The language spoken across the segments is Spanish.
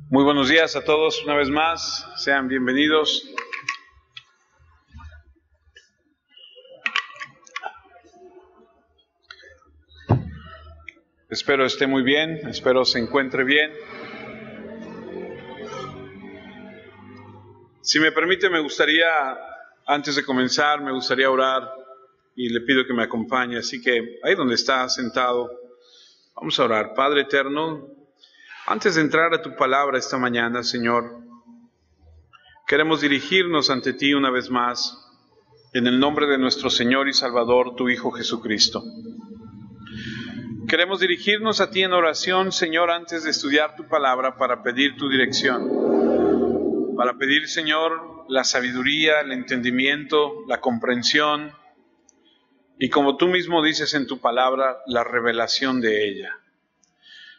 Muy buenos días a todos una vez más, sean bienvenidos. Espero esté muy bien, espero se encuentre bien. Si me permite, antes de comenzar, me gustaría orar y le pido que me acompañe. Así que ahí donde está sentado, vamos a orar. Padre eterno, antes de entrar a tu palabra esta mañana, Señor, queremos dirigirnos ante ti una vez más, en el nombre de nuestro Señor y Salvador, tu Hijo Jesucristo. Queremos dirigirnos a ti en oración, Señor, antes de estudiar tu palabra, para pedir tu dirección. Para pedir, Señor, la sabiduría, el entendimiento, la comprensión, y como tú mismo dices en tu palabra, la revelación de ella.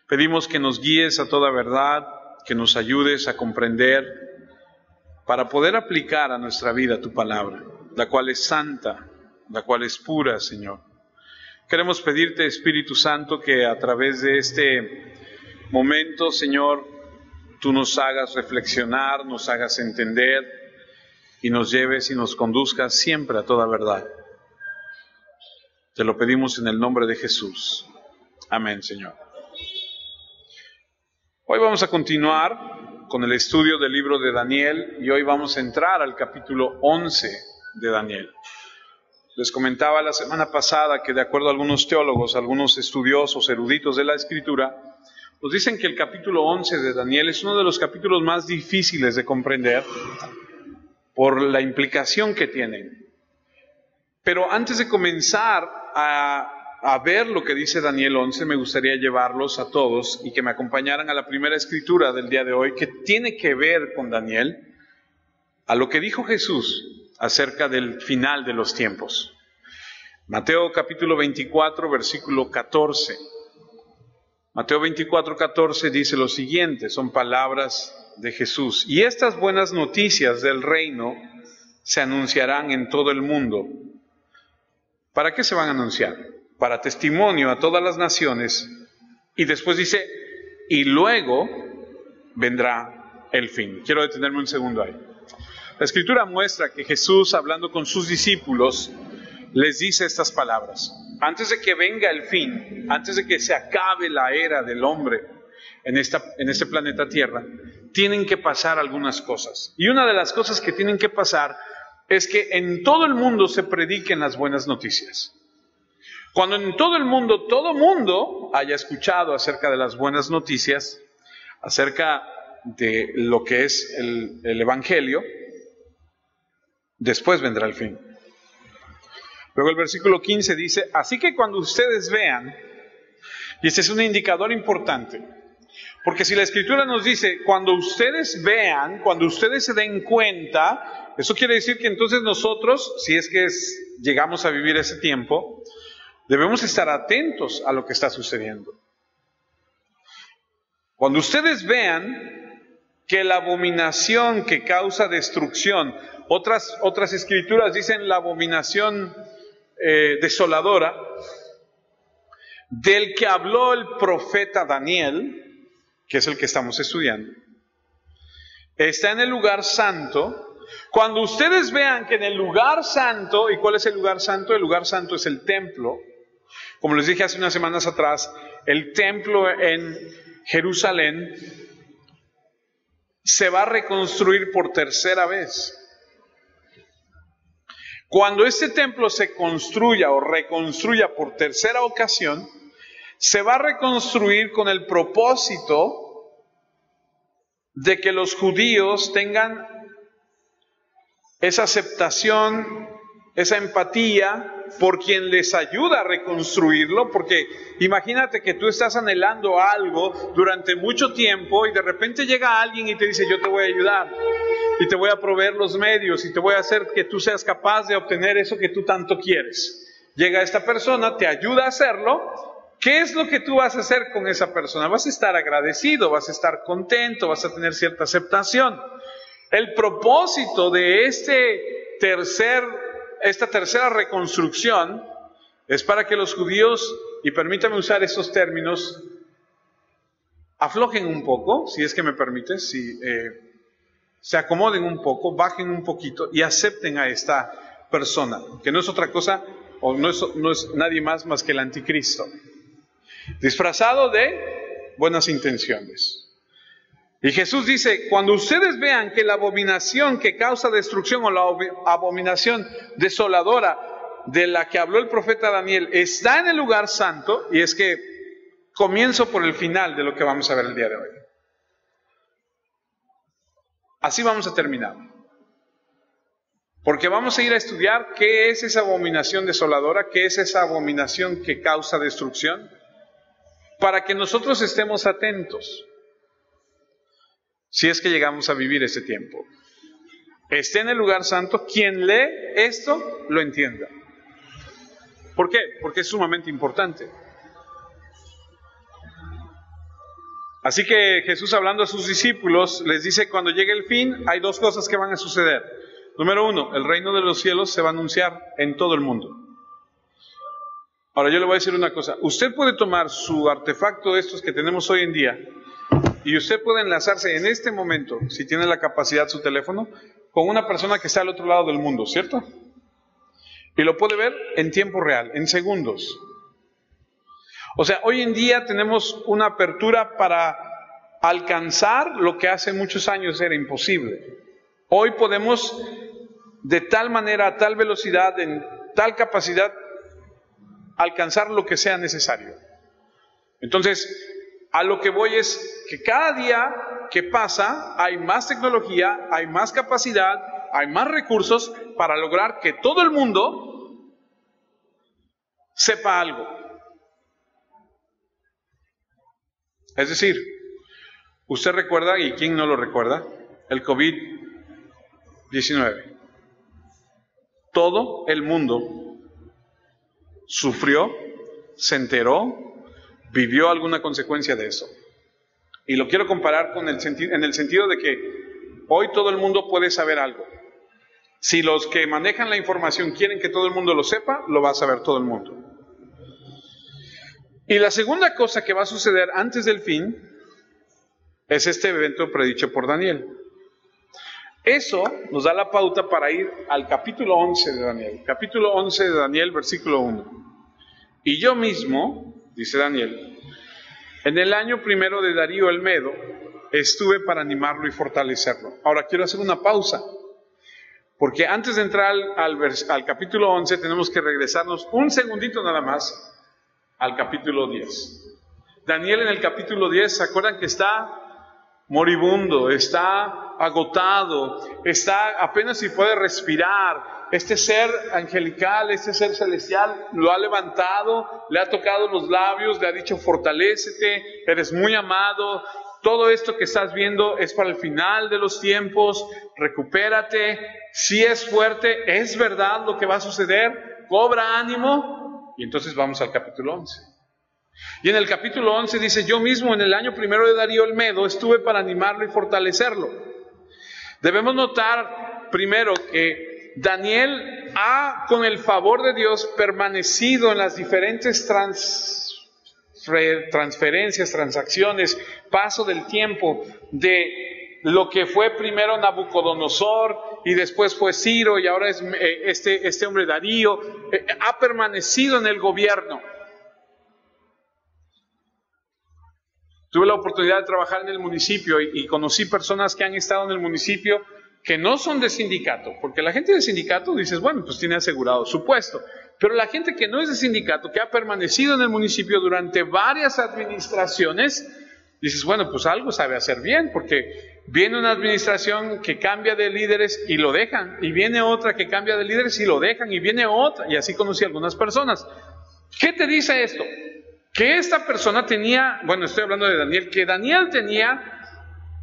Pedimos que nos guíes a toda verdad, que nos ayudes a comprender, para poder aplicar a nuestra vida tu palabra, la cual es santa, la cual es pura, Señor. Queremos pedirte, Espíritu Santo, que a través de este momento, Señor, tú nos hagas reflexionar, nos hagas entender y nos lleves y nos conduzcas siempre a toda verdad. Te lo pedimos en el nombre de Jesús. Amén, Señor. Hoy vamos a continuar con el estudio del libro de Daniel y hoy vamos a entrar al capítulo 11 de Daniel. Les comentaba la semana pasada que de acuerdo a algunos teólogos, algunos estudiosos, eruditos de la Escritura, nos dicen que el capítulo 11 de Daniel es uno de los capítulos más difíciles de comprender por la implicación que tienen. Pero antes de comenzar a ver lo que dice Daniel 11, me gustaría llevarlos a todos y que me acompañaran a la primera escritura del día de hoy, que tiene que ver con Daniel, a lo que dijo Jesús acerca del final de los tiempos. Mateo capítulo 24, versículo 14. Mateo 24, 14 dice lo siguiente, son palabras de Jesús. Y estas buenas noticias del reino se anunciarán en todo el mundo. ¿Para qué se van a anunciar? Para testimonio a todas las naciones. Y después dice, y luego vendrá el fin. Quiero detenerme un segundo ahí. La Escritura muestra que Jesús, hablando con sus discípulos, les dice estas palabras. Antes de que venga el fin, antes de que se acabe la era del hombre en este planeta Tierra, tienen que pasar algunas cosas. Y una de las cosas que tienen que pasar es que en todo el mundo se prediquen las buenas noticias. Cuando en todo mundo haya escuchado acerca de las buenas noticias, acerca de lo que es el Evangelio, después vendrá el fin. Luego el versículo 15 dice, así que cuando ustedes vean, y este es un indicador importante, porque si la Escritura nos dice, cuando ustedes vean, cuando ustedes se den cuenta, eso quiere decir que entonces nosotros, si es que llegamos a vivir ese tiempo, debemos estar atentos a lo que está sucediendo. Cuando ustedes vean que la abominación que causa destrucción, otras escrituras dicen la abominación desoladora, del que habló el profeta Daniel, que es el que estamos estudiando, está en el lugar santo. Cuando ustedes vean que en el lugar santo, ¿y cuál es el lugar santo? El lugar santo es el templo. Como les dije hace unas semanas atrás, el templo en Jerusalén se va a reconstruir por tercera vez. Cuando este templo se construya o reconstruya por tercera ocasión, se va a reconstruir con el propósito de que los judíos tengan esa aceptación, esa empatía por quien les ayuda a reconstruirlo, porque imagínate que tú estás anhelando algo durante mucho tiempo y de repente llega alguien y te dice, yo te voy a ayudar y te voy a proveer los medios y te voy a hacer que tú seas capaz de obtener eso que tú tanto quieres. Llega esta persona, te ayuda a hacerlo. ¿Qué es lo que tú vas a hacer con esa persona? Vas a estar agradecido, vas a estar contento, vas a tener cierta aceptación. El propósito de esta tercera reconstrucción es para que los judíos, y permítame usar estos términos, aflojen un poco, si es que me permites, si se acomoden un poco, bajen un poquito y acepten a esta persona, que no es otra cosa, o no es nadie más que el anticristo, disfrazado de buenas intenciones. Y Jesús dice, cuando ustedes vean que la abominación que causa destrucción o la abominación desoladora de la que habló el profeta Daniel está en el lugar santo, y es que comienzo por el final de lo que vamos a ver el día de hoy. Así vamos a terminar. Porque vamos a ir a estudiar qué es esa abominación desoladora, qué es esa abominación que causa destrucción, para que nosotros estemos atentos. Si es que llegamos a vivir ese tiempo, esté en el lugar santo, quien lee esto lo entienda. ¿Por qué? Porque es sumamente importante. Así que Jesús, hablando a sus discípulos, les dice, cuando llegue el fin, hay dos cosas que van a suceder. Número uno, el reino de los cielos se va a anunciar en todo el mundo. Ahora yo le voy a decir una cosa, usted puede tomar su artefacto, estos que tenemos hoy en día, y usted puede enlazarse en este momento, si tiene la capacidad, su teléfono, con una persona que está al otro lado del mundo, ¿cierto? Y lo puede ver en tiempo real, en segundos. O sea, hoy en día tenemos una apertura para alcanzar lo que hace muchos años era imposible. Hoy podemos, de tal manera, a tal velocidad, en tal capacidad, alcanzar lo que sea necesario. Entonces, a lo que voy es que cada día que pasa hay más tecnología, hay más capacidad, hay más recursos para lograr que todo el mundo sepa algo. Es decir, usted recuerda, y quién no lo recuerda, el COVID-19. Todo el mundo sufrió, se enteró, vivió alguna consecuencia de eso. Y lo quiero comparar con en el sentido de que hoy todo el mundo puede saber algo. Si los que manejan la información quieren que todo el mundo lo sepa, lo va a saber todo el mundo. Y la segunda cosa que va a suceder antes del fin es este evento predicho por Daniel. Eso nos da la pauta para ir al capítulo 11 de Daniel. Capítulo 11 de Daniel, versículo 1. Y yo mismo, dice Daniel, en el año primero de Darío el Medo, estuve para animarlo y fortalecerlo. Ahora quiero hacer una pausa, porque antes de entrar al capítulo 11 tenemos que regresarnos un segundito nada más al capítulo 10. Daniel en el capítulo 10, ¿se acuerdan que está moribundo, está agotado, está apenas si puede respirar? Este ser angelical, este ser celestial lo ha levantado, le ha tocado los labios, le ha dicho fortalécete, eres muy amado, todo esto que estás viendo es para el final de los tiempos, recupérate, si es fuerte, es verdad lo que va a suceder, cobra ánimo. Y entonces vamos al capítulo 11. Y en el capítulo 11 dice, yo mismo en el año primero de Darío el Medo estuve para animarlo y fortalecerlo. Debemos notar primero que Daniel ha, con el favor de Dios, permanecido en las diferentes transferencias, transacciones, paso del tiempo, de lo que fue primero Nabucodonosor y después fue Ciro y ahora es este hombre Darío, ha permanecido en el gobierno. Tuve la oportunidad de trabajar en el municipio y conocí personas que han estado en el municipio que no son de sindicato, porque la gente de sindicato dices, bueno, pues tiene asegurado su puesto, pero la gente que no es de sindicato, que ha permanecido en el municipio durante varias administraciones, dices, bueno, pues algo sabe hacer bien, porque viene una administración que cambia de líderes y lo dejan, y viene otra que cambia de líderes y lo dejan, y viene otra, y así conocí a algunas personas. ¿Qué te dice esto? Que esta persona tenía, bueno, estoy hablando de Daniel, que Daniel tenía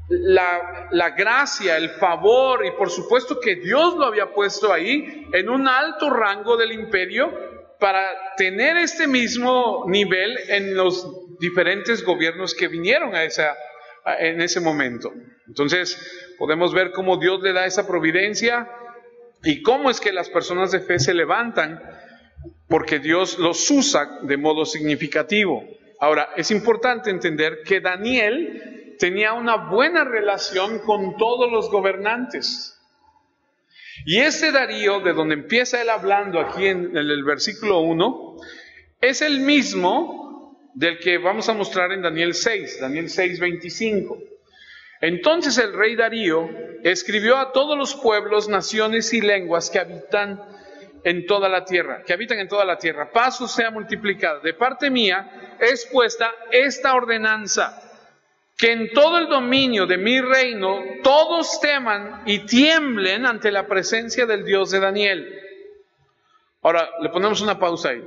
la gracia, el favor, y por supuesto que Dios lo había puesto ahí en un alto rango del imperio para tener este mismo nivel en los diferentes gobiernos que vinieron en ese momento. Entonces podemos ver cómo Dios le da esa providencia y cómo es que las personas de fe se levantan porque Dios los usa de modo significativo. Ahora, es importante entender que Daniel tenía una buena relación con todos los gobernantes. Y este Darío, de donde empieza él hablando aquí en el versículo 1, es el mismo del que vamos a mostrar en Daniel 6:25. Entonces el rey Darío escribió a todos los pueblos, naciones y lenguas que habitan en toda la tierra, paz os sea multiplicada. De parte mía es puesta esta ordenanza, que en todo el dominio de mi reino todos teman y tiemblen ante la presencia del Dios de Daniel. Ahora, le ponemos una pausa ahí.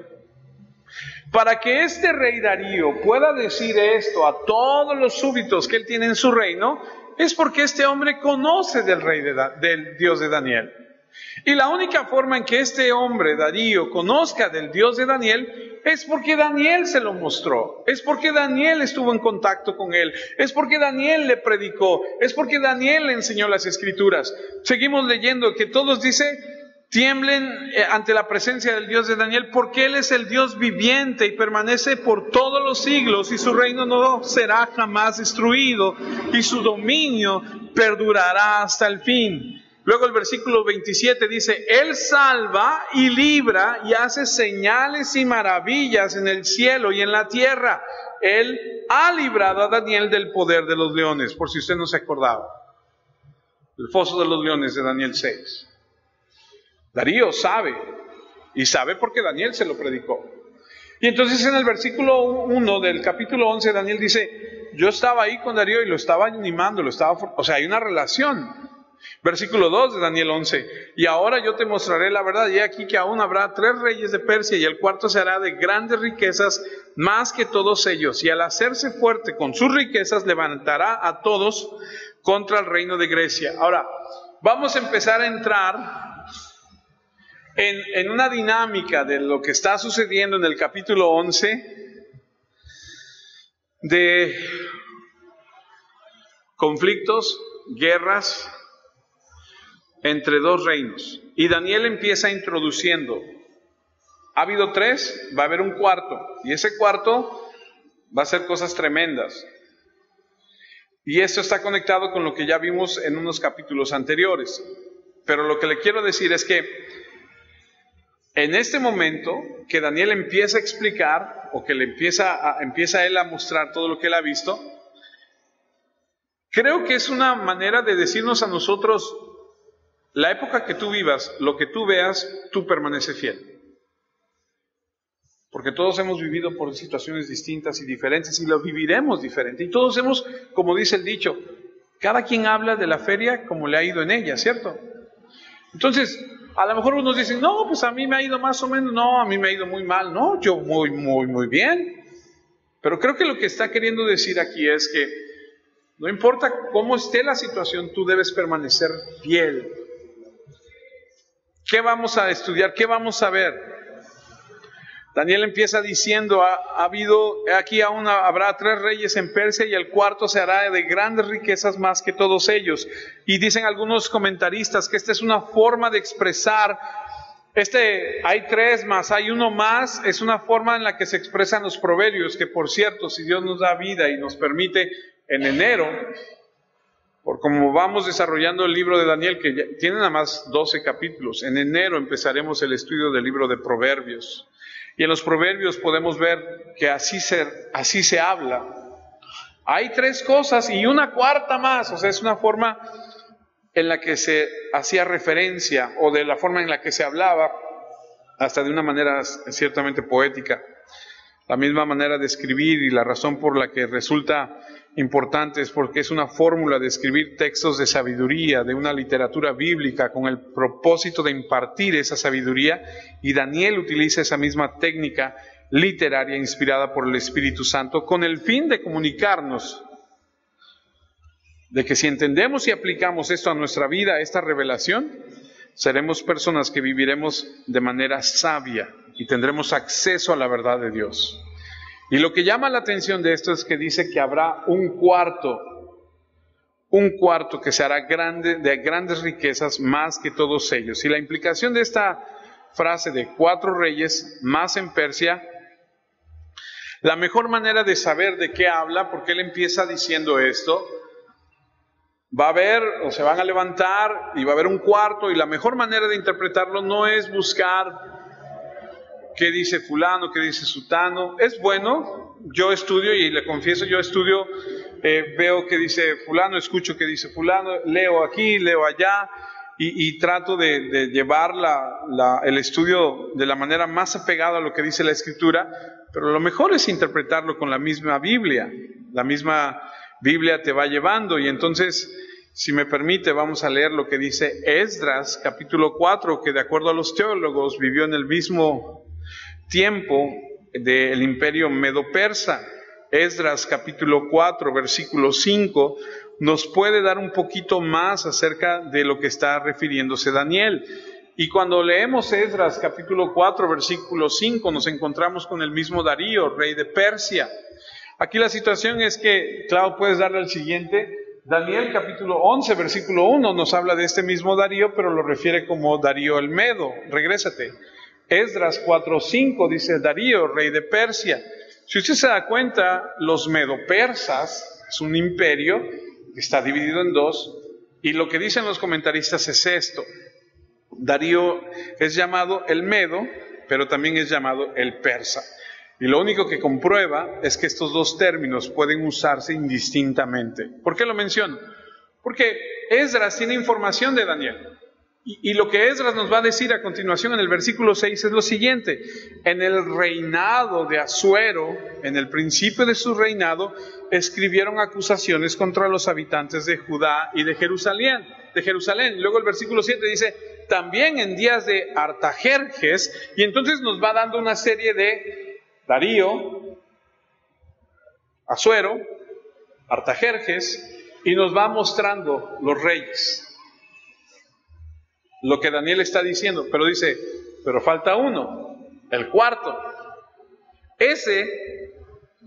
Para que este rey Darío pueda decir esto a todos los súbditos que él tiene en su reino, es porque este hombre conoce del Dios de Daniel. Y la única forma en que este hombre, Darío, conozca del Dios de Daniel es porque Daniel se lo mostró, es porque Daniel estuvo en contacto con él, es porque Daniel le predicó, es porque Daniel le enseñó las Escrituras. Seguimos leyendo que todos dice, tiemblen ante la presencia del Dios de Daniel, porque Él es el Dios viviente y permanece por todos los siglos, y su reino no será jamás destruido, y su dominio perdurará hasta el fin. Luego el versículo 27 dice, Él salva y libra y hace señales y maravillas en el cielo y en la tierra. Él ha librado a Daniel del poder de los leones, por si usted no se acordaba. El foso de los leones de Daniel 6. Darío sabe, y sabe porque Daniel se lo predicó. Y entonces en el versículo 1 del capítulo 11, Daniel dice, yo estaba ahí con Darío y lo estaba animando, o sea, hay una relación. Versículo 2 de Daniel 11, y ahora yo te mostraré la verdad, y aquí que aún habrá 3 reyes de Persia, y el cuarto se hará de grandes riquezas más que todos ellos, y al hacerse fuerte con sus riquezas levantará a todos contra el reino de Grecia. Ahora, vamos a empezar a entrar en una dinámica de lo que está sucediendo en el capítulo 11, de conflictos, guerras entre 2 reinos. Y Daniel empieza introduciendo, ha habido 3, va a haber un cuarto, y ese cuarto va a hacer cosas tremendas. Y esto está conectado con lo que ya vimos en unos capítulos anteriores. Pero lo que le quiero decir es que en este momento que Daniel empieza a explicar, o que empieza él a mostrar todo lo que él ha visto, creo que es una manera de decirnos a nosotros, la época que tú vivas, lo que tú veas, tú permanece fiel. Porque todos hemos vivido por situaciones distintas y diferentes, y lo viviremos diferente. Y todos hemos, como dice el dicho, cada quien habla de la feria como le ha ido en ella, ¿cierto? Entonces, a lo mejor unos dicen, no, pues a mí me ha ido más o menos, no, a mí me ha ido muy mal, no, yo muy bien. Pero creo que lo que está queriendo decir aquí es que no importa cómo esté la situación, tú debes permanecer fiel. ¿Qué vamos a estudiar? ¿Qué vamos a ver? Daniel empieza diciendo, habrá 3 reyes en Persia y el cuarto se hará de grandes riquezas más que todos ellos. Y dicen algunos comentaristas que esta es una forma de expresar, hay 3 más, hay uno más, es una forma en la que se expresan los proverbios, que por cierto, si Dios nos da vida y nos permite, en enero, por como vamos desarrollando el libro de Daniel, que tiene nada más 12 capítulos, en enero empezaremos el estudio del libro de Proverbios. Y en los Proverbios podemos ver que así se habla. Hay 3 cosas y una cuarta más, o sea, es una forma en la que se hacía referencia, o de la forma en la que se hablaba, hasta de una manera ciertamente poética. La misma manera de escribir, y la razón por la que resulta importante es porque es una fórmula de escribir textos de sabiduría, de una literatura bíblica, con el propósito de impartir esa sabiduría, y Daniel utiliza esa misma técnica literaria inspirada por el Espíritu Santo con el fin de comunicarnos de que si entendemos y aplicamos esto a nuestra vida, esta revelación, seremos personas que viviremos de manera sabia y tendremos acceso a la verdad de Dios. Y lo que llama la atención de esto es que dice que habrá un cuarto que se hará de grandes riquezas más que todos ellos. Y la implicación de esta frase de 4 reyes más en Persia, La mejor manera de saber de qué habla, porque él empieza diciendo esto, va a haber, o se van a levantar y va a haber un cuarto, y la mejor manera de interpretarlo no es buscar qué dice fulano, qué dice sutano. Es bueno, yo estudio y le confieso, yo estudio, veo qué dice fulano, escucho qué dice fulano, leo aquí, leo allá, y trato de llevar el estudio de la manera más apegada a lo que dice la Escritura, pero lo mejor es interpretarlo con la misma Biblia. La misma Biblia te va llevando, y entonces, si me permite, vamos a leer lo que dice Esdras, capítulo 4, que de acuerdo a los teólogos vivió en el mismo tiempo del imperio medo-persa. Esdras capítulo 4, versículo 5, nos puede dar un poquito más acerca de lo que está refiriéndose Daniel. Y cuando leemos Esdras capítulo 4, versículo 5, nos encontramos con el mismo Darío, rey de Persia. Aquí la situación es que, Clau, puedes darle al siguiente. Daniel capítulo 11, versículo 1 nos habla de este mismo Darío, pero lo refiere como Darío el Medo. Regrésate. Esdras 4:5 dice Darío, rey de Persia. Si usted se da cuenta, los medo-persas es un imperio que está dividido en dos, y lo que dicen los comentaristas es esto: Darío es llamado el Medo, pero también es llamado el Persa. Y lo único que comprueba es que estos dos términos pueden usarse indistintamente. ¿Por qué lo menciono? Porque Esdras tiene información de Daniel. Y lo que Esdras nos va a decir a continuación en el versículo 6 es lo siguiente: en el reinado de Asuero, en el principio de su reinado, escribieron acusaciones contra los habitantes de Judá y de Jerusalén. Y luego el versículo 7 dice, también en días de Artajerjes, y entonces nos va dando una serie de Darío, Asuero, Artajerjes, y nos va mostrando los reyes. Lo que Daniel está diciendo, pero dice, pero falta uno, el cuarto. Ese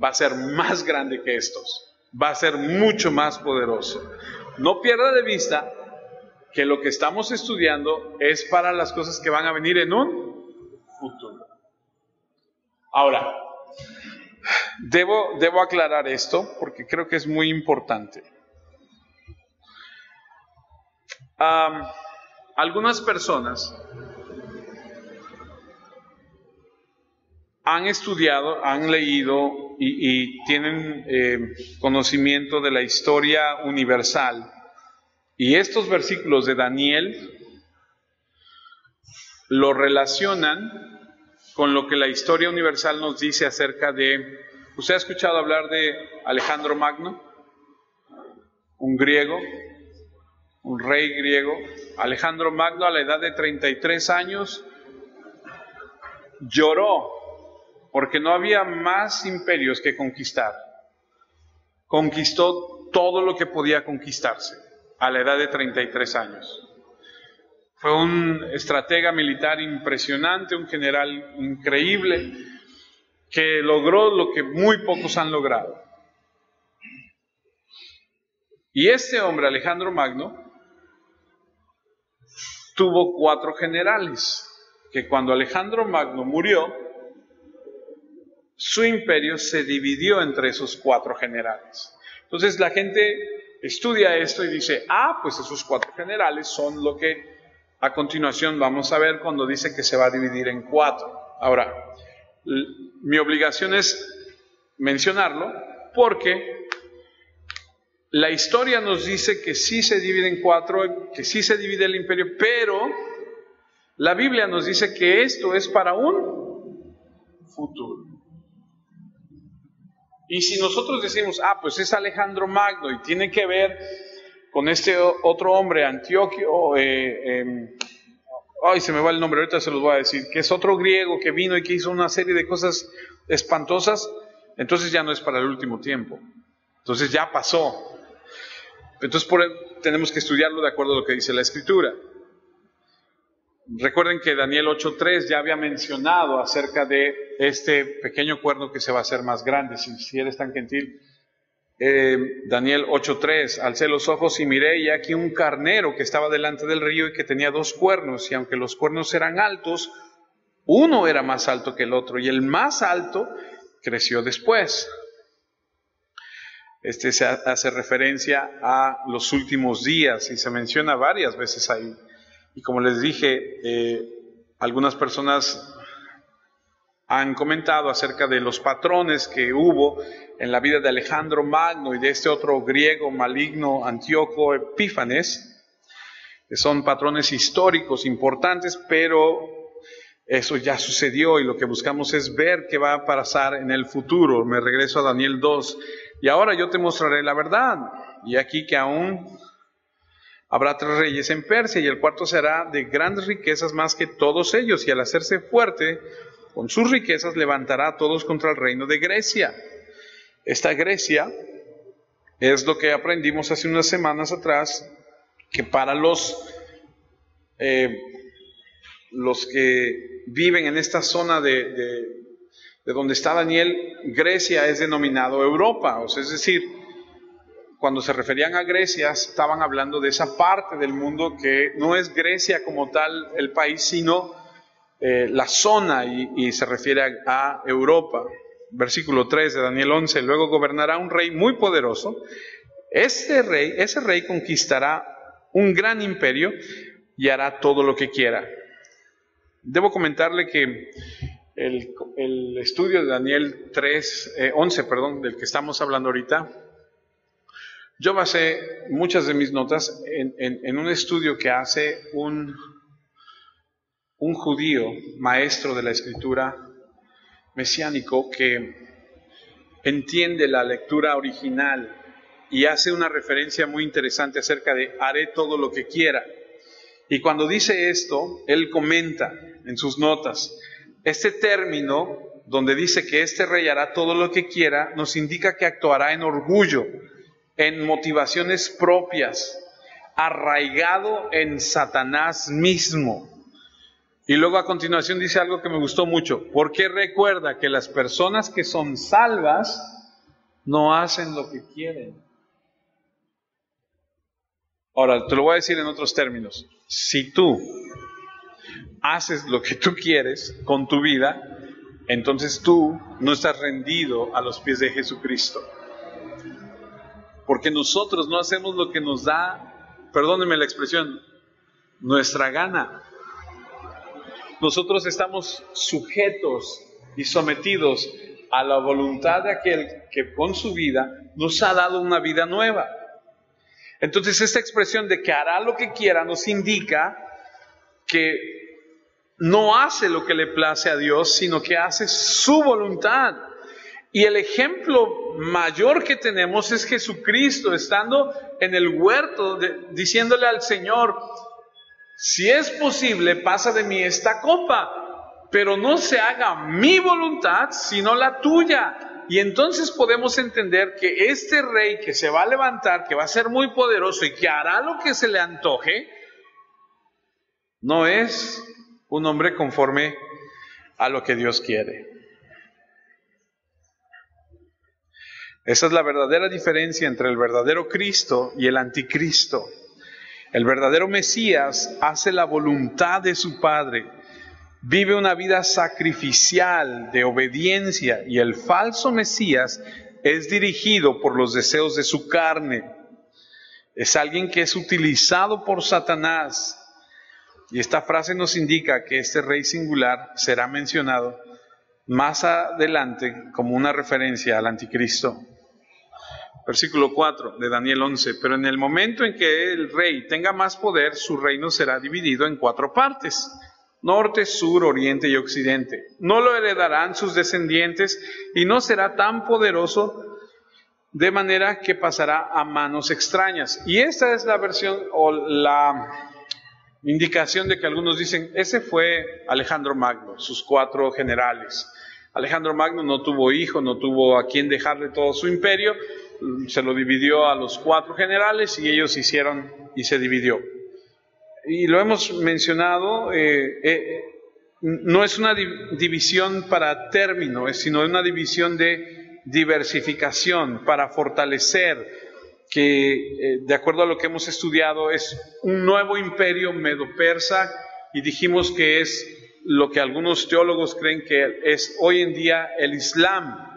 va a ser más grande que estos, va a ser mucho más poderoso. No pierda de vista que lo que estamos estudiando es para las cosas que van a venir en un futuro. Ahora, debo aclarar esto porque creo que es muy importante. Algunas personas han estudiado, han leído y tienen conocimiento de la historia universal, y estos versículos de Daniel lo relacionan con lo que la historia universal nos dice acerca de... ¿Usted ha escuchado hablar de Alejandro Magno? Un griego, un rey griego. Alejandro Magno, a la edad de 33 años, lloró porque no había más imperios que conquistar. Conquistó todo lo que podía conquistarse a la edad de 33 años. Fue un estratega militar impresionante, un general increíble, que logró lo que muy pocos han logrado. Y este hombre, Alejandro Magno, tuvo 4 generales, que cuando Alejandro Magno murió, su imperio se dividió entre esos 4 generales. Entonces la gente estudia esto y dice, pues esos 4 generales son lo que a continuación vamos a ver cuando dice que se va a dividir en 4. Ahora, mi obligación es mencionarlo porque la historia nos dice que sí se divide en 4, que sí se divide el imperio, pero la Biblia nos dice que esto es para un futuro. Y si nosotros decimos, pues es Alejandro Magno y tiene que ver con este otro hombre, Antioquio, se me va el nombre, ahorita se los voy a decir, que es otro griego que vino y que hizo una serie de cosas espantosas, entonces ya no es para el último tiempo. Entonces ya pasó. Entonces tenemos que estudiarlo de acuerdo a lo que dice la Escritura. Recuerden que Daniel 8:3 ya había mencionado acerca de este pequeño cuerno que se va a hacer más grande, si eres tan gentil. Daniel 8:3, alcé los ojos y miré, y aquí un carnero que estaba delante del río y que tenía 2 cuernos, y aunque los cuernos eran altos, uno era más alto que el otro, y el más alto creció después. Este se hace referencia a los últimos días y se menciona varias veces ahí. Y como les dije, algunas personas han comentado acerca de los patrones que hubo en la vida de Alejandro Magno y de este otro griego maligno, Antíoco Epífanes, que son patrones históricos importantes, pero eso ya sucedió y lo que buscamos es ver qué va a pasar en el futuro. Me regreso a Daniel 2. Y ahora yo te mostraré la verdad. Y aquí que aún habrá 3 reyes en Persia, y el cuarto será de grandes riquezas más que todos ellos, y al hacerse fuerte con sus riquezas levantará a todos contra el reino de Grecia. Esta Grecia es lo que aprendimos hace unas semanas atrás, que para los que viven en esta zona de donde está Daniel, Grecia es denominado Europa. O sea, es decir, cuando se referían a Grecia, estaban hablando de esa parte del mundo que no es Grecia como tal el país, sino la zona, y se refiere a Europa. Versículo 3 de Daniel 11, luego gobernará un rey muy poderoso. Ese rey conquistará un gran imperio y hará todo lo que quiera. Debo comentarle que el estudio de Daniel 11, del que estamos hablando ahorita, yo basé muchas de mis notas en un estudio que hace un judío, maestro de la escritura mesiánico, que entiende la lectura original y hace una referencia muy interesante acerca de haré todo lo que quiera. Y cuando dice esto, él comenta en sus notas, este término donde dice que este rey hará todo lo que quiera, nos indica que actuará en orgullo, en motivaciones propias, arraigado en Satanás mismo. Y luego a continuación dice algo que me gustó mucho, porque recuerda que las personas que son salvas no hacen lo que quieren. Ahora, te lo voy a decir en otros términos. Si tú haces lo que tú quieres con tu vida, entonces tú no estás rendido a los pies de Jesucristo. Porque nosotros no hacemos lo que nos da, perdónenme la expresión, nuestra gana. Nosotros estamos sujetos y sometidos a la voluntad de aquel que con su vida nos ha dado una vida nueva. Entonces esta expresión de que hará lo que quiera nos indica que no hace lo que le place a Dios, sino que hace su voluntad. Y el ejemplo mayor que tenemos es Jesucristo estando en el huerto diciéndole al Señor, si es posible, pasa de mí esta copa, pero no se haga mi voluntad, sino la tuya. Y entonces podemos entender que este rey que se va a levantar, que va a ser muy poderoso y que hará lo que se le antoje, no es un hombre conforme a lo que Dios quiere. Esa es la verdadera diferencia entre el verdadero Cristo y el anticristo. El verdadero Mesías hace la voluntad de su Padre, vive una vida sacrificial de obediencia, y el falso Mesías es dirigido por los deseos de su carne. Es alguien que es utilizado por Satanás. Y esta frase nos indica que este rey singular será mencionado más adelante como una referencia al anticristo. Versículo 4 de Daniel 11. Pero en el momento en que el rey tenga más poder, su reino será dividido en 4 partes: norte, sur, oriente y occidente. No lo heredarán sus descendientes y no será tan poderoso, de manera que pasará a manos extrañas. Y esta es la versión o la indicación de que algunos dicen, ese fue Alejandro Magno, sus 4 generales. Alejandro Magno no tuvo hijo, no tuvo a quien dejarle todo su imperio, se lo dividió a los 4 generales y ellos hicieron y se dividió. Y lo hemos mencionado, no es una división para término, sino una división de diversificación para fortalecer, que de acuerdo a lo que hemos estudiado es un nuevo imperio medo-persa, y dijimos que es lo que algunos teólogos creen que es hoy en día el Islam.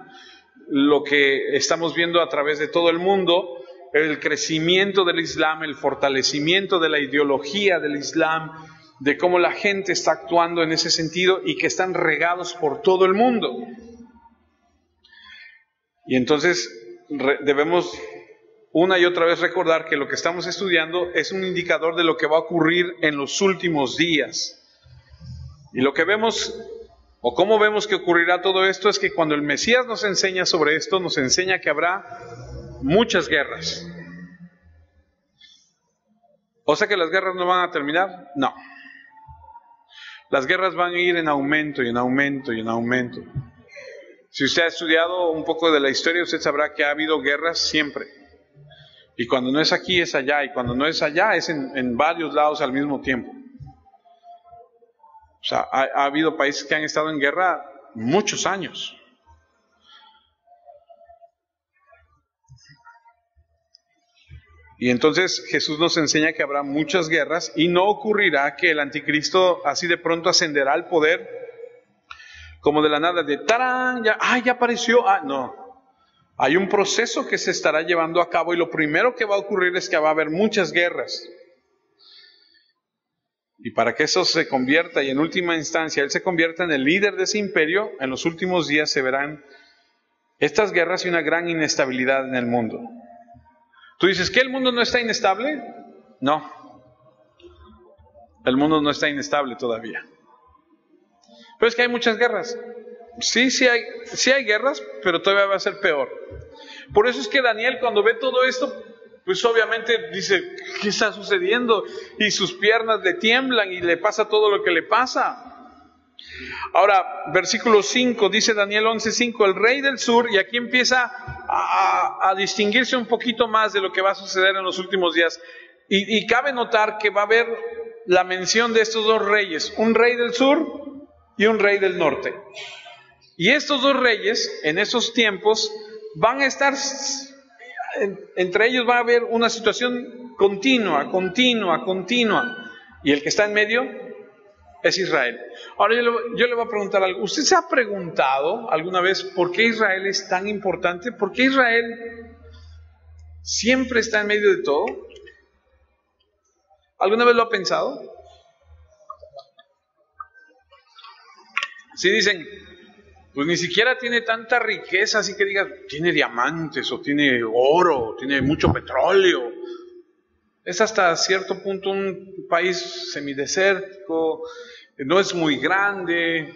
lo que estamos viendo a través de todo el mundo, el crecimiento del Islam, el fortalecimiento de la ideología del Islam, de cómo la gente está actuando en ese sentido y que están regados por todo el mundo. Y entonces debemos una y otra vez recordar que lo que estamos estudiando es un indicador de lo que va a ocurrir en los últimos días. Y lo que vemos, o cómo vemos que ocurrirá todo esto, es que cuando el Mesías nos enseña sobre esto, nos enseña que habrá muchas guerras. ¿O sea que las guerras no van a terminar? No. Las guerras van a ir en aumento y en aumento y en aumento. Si usted ha estudiado un poco de la historia, usted sabrá que ha habido guerras siempre. Y cuando no es aquí, es allá. Y cuando no es allá, es en varios lados al mismo tiempo. O sea, ha habido países que han estado en guerra muchos años. Y entonces Jesús nos enseña que habrá muchas guerras y no ocurrirá que el anticristo así de pronto ascenderá al poder como de la nada, de ¡tarán! Ya apareció. No. Hay un proceso que se estará llevando a cabo y lo primero que va a ocurrir es que va a haber muchas guerras. Y para que eso se convierta y en última instancia Él se convierta en el líder de ese imperio, en los últimos días se verán estas guerras y una gran inestabilidad en el mundo. ¿Tú dices que el mundo no está inestable? No. El mundo no está inestable todavía. Pero es que hay muchas guerras. Sí hay guerras, pero todavía va a ser peor. Por eso es que Daniel, cuando ve todo esto, pues obviamente dice, ¿qué está sucediendo? Y sus piernas le tiemblan y le pasa todo lo que le pasa. Ahora, versículo 5, dice Daniel 11:5, el rey del sur, y aquí empieza a distinguirse un poquito más de lo que va a suceder en los últimos días. Y cabe notar que va a haber la mención de estos dos reyes, un rey del sur y un rey del norte. Y estos dos reyes, en esos tiempos, van a estar, entre ellos va a haber una situación continua. Y el que está en medio es Israel. Ahora yo le voy a preguntar algo. ¿Usted se ha preguntado alguna vez por qué Israel es tan importante? ¿Por qué Israel siempre está en medio de todo? ¿Alguna vez lo ha pensado? Si dicen, pues ni siquiera tiene tanta riqueza, así que diga, tiene diamantes, o tiene oro, o tiene mucho petróleo. Es hasta cierto punto un país semidesértico, no es muy grande.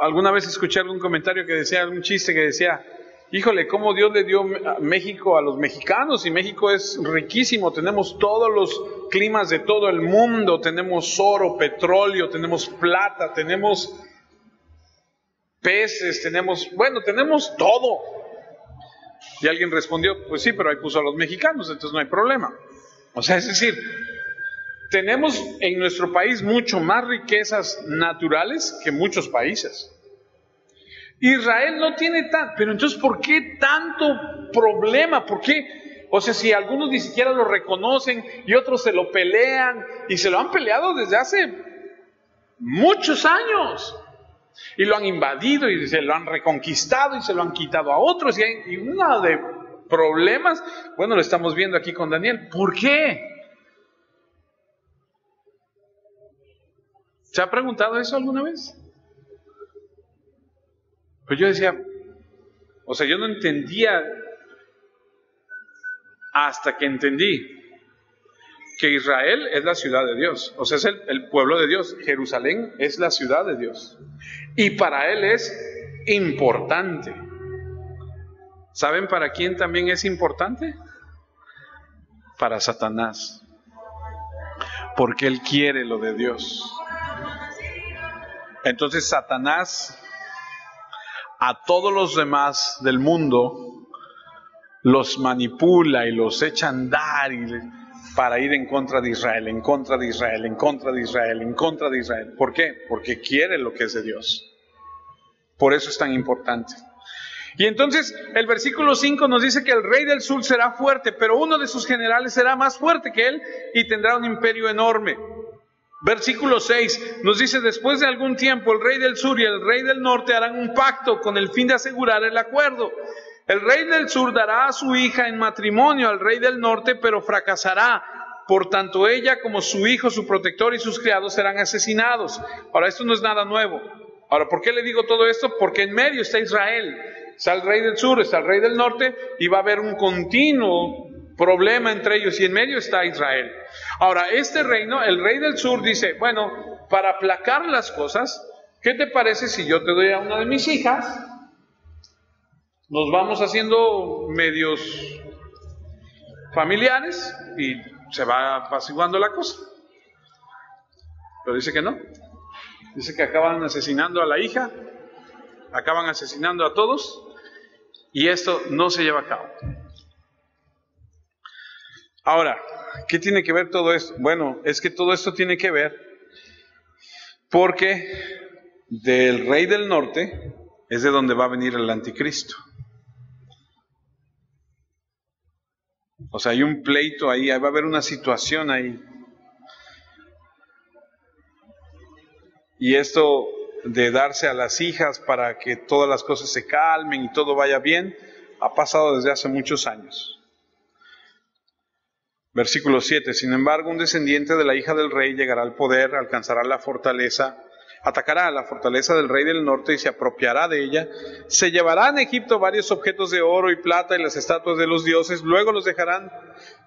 Alguna vez escuché algún comentario que decía, algún chiste que decía, híjole, cómo Dios le dio México a los mexicanos, y México es riquísimo, tenemos todos los climas de todo el mundo, tenemos oro, petróleo, tenemos plata, tenemos peces, tenemos todo. Y alguien respondió, pues sí, pero ahí puso a los mexicanos, entonces no hay problema. O sea, es decir, tenemos en nuestro país mucho más riquezas naturales que muchos países. Israel no tiene pero entonces, ¿por qué tanto problema? ¿Por qué? O sea, si algunos ni siquiera lo reconocen y otros se lo pelean, y se lo han peleado desde hace muchos años, y lo han invadido y se lo han reconquistado y se lo han quitado a otros, y una de problemas, bueno, lo estamos viendo aquí con Daniel. ¿Por qué? ¿Se ha preguntado eso alguna vez? Pues yo decía, o sea, yo no entendía hasta que entendí que Israel es la ciudad de Dios, o sea, es el pueblo de Dios. Jerusalén es la ciudad de Dios, y para Él es importante. ¿Saben para quién también es importante? Para Satanás, porque él quiere lo de Dios. Entonces Satanás a todos los demás del mundo los manipula y los echa a andar para ir en contra de Israel, en contra de Israel, en contra de Israel, en contra de Israel. ¿Por qué? Porque quiere lo que es de Dios. Por eso es tan importante. Y entonces el versículo 5 nos dice que el rey del sur será fuerte, pero uno de sus generales será más fuerte que él y tendrá un imperio enorme. Versículo 6 nos dice: después de algún tiempo el rey del sur y el rey del norte harán un pacto con el fin de asegurar el acuerdo. El rey del sur dará a su hija en matrimonio al rey del norte, pero fracasará. Por tanto, ella como su hijo, su protector y sus criados serán asesinados. Ahora, esto no es nada nuevo. Ahora, ¿por qué le digo todo esto? Porque en medio está Israel. Está el rey del sur, está el rey del norte, y va a haber un continuo problema entre ellos, y en medio está Israel. Ahora, este reino, el rey del sur dice: bueno, para aplacar las cosas, ¿qué te parece si yo te doy a una de mis hijas? Nos vamos haciendo medios familiares y se va apaciguando la cosa. Pero dice que no. Dice que acaban asesinando a la hija, acaban asesinando a todos, y esto no se lleva a cabo. Ahora, ¿qué tiene que ver todo esto? Bueno, es que todo esto tiene que ver porque del rey del norte es de donde va a venir el anticristo. O sea, hay un pleito ahí, va a haber una situación ahí. Y esto de darse a las hijas para que todas las cosas se calmen y todo vaya bien, ha pasado desde hace muchos años. Versículo 7, sin embargo, un descendiente de la hija del rey llegará al poder, alcanzará la fortaleza, atacará la fortaleza del rey del norte y se apropiará de ella. Se llevarán a Egipto varios objetos de oro y plata y las estatuas de los dioses, luego los dejarán